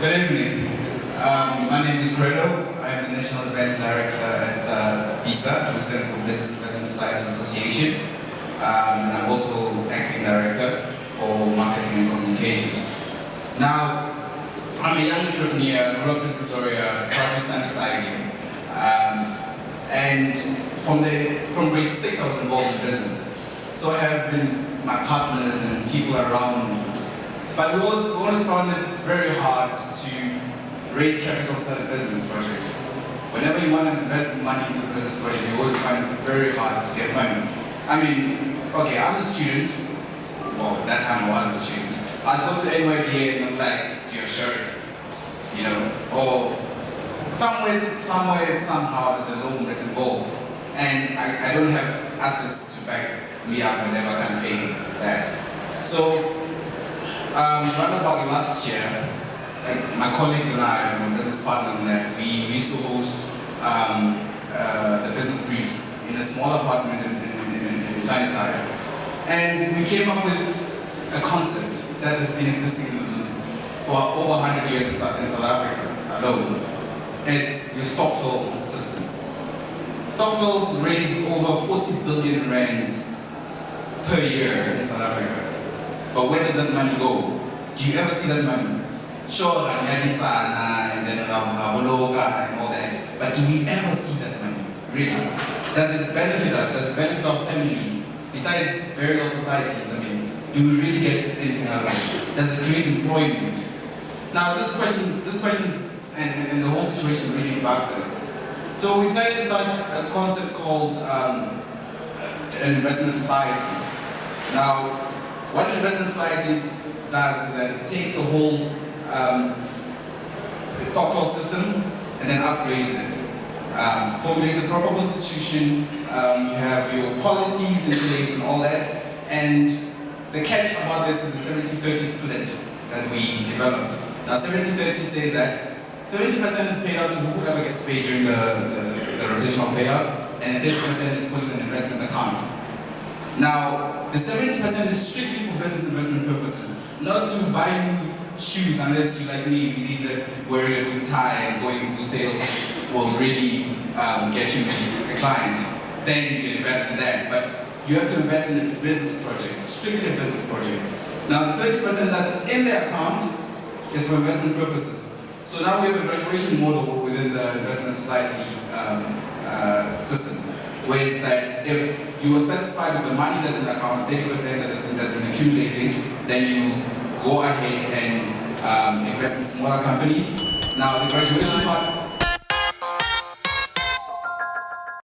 Good evening. My name is Credo. I'm the National Events Director at THUDPta, which stands for Business Investment Societies Association. And I'm also Acting Director for Marketing and Communication. Now, I'm a young entrepreneur, grew up in Pretoria, proudly Sunnyside. And from grade 6 I was involved in business. So I have been my partners and people around me. But we always found it very hard to raise capital to start a business project. Whenever you want to invest money into a business project, you always find it very hard to get money. I mean, okay, I'm a student. Well, at that time I was a student. I'd go to NYDA and I'm like, do you have shirts? You know, or somewhere, somehow there's a loan that's involved. And I don't have assets to back me up whenever I can pay that. So, around about last year, like my colleagues and I, my business partners and I, we used to host the business briefs in a small apartment in Sunnyside. And we came up with a concept that has been existing for over 100 years in South Africa alone. It's your stock-fill system. Stock-fills raise over 40 billion rands per year in South Africa. But where does that money go? Do you ever see that money? Sure, and then Abologa and all that. But do we ever see that money? Really? Does it benefit us? Does it benefit our families? Besides burial societies, I mean, do we really get anything out of it? Does it create employment? Now this question and the whole situation really bugged us. So we decided to start a concept called an investment society. Now, what an investment society does is that it takes the whole stock-fill system and then upgrades it. Formulates a proper constitution, you have your policies in place and all that. And the catch about this is the 70-30 split that we developed. Now 70-30 says that 70% is paid out to whoever gets paid during the rotational payout, and 30% is put in an investment account. Now, the 70% is strictly for business investment purposes, not to buy new shoes unless you, like me, believe that wearing a good tie and going to do sales will really get you a client. Then you can invest in that. But you have to invest in a business project, strictly a business project. Now, the 30% that's in the account is for investment purposes. So now we have a graduation model within the investment society system, where it's that if you are satisfied with the money that's in the account, 30% that's been accumulating, then you go ahead and invest in smaller companies. Now the graduation part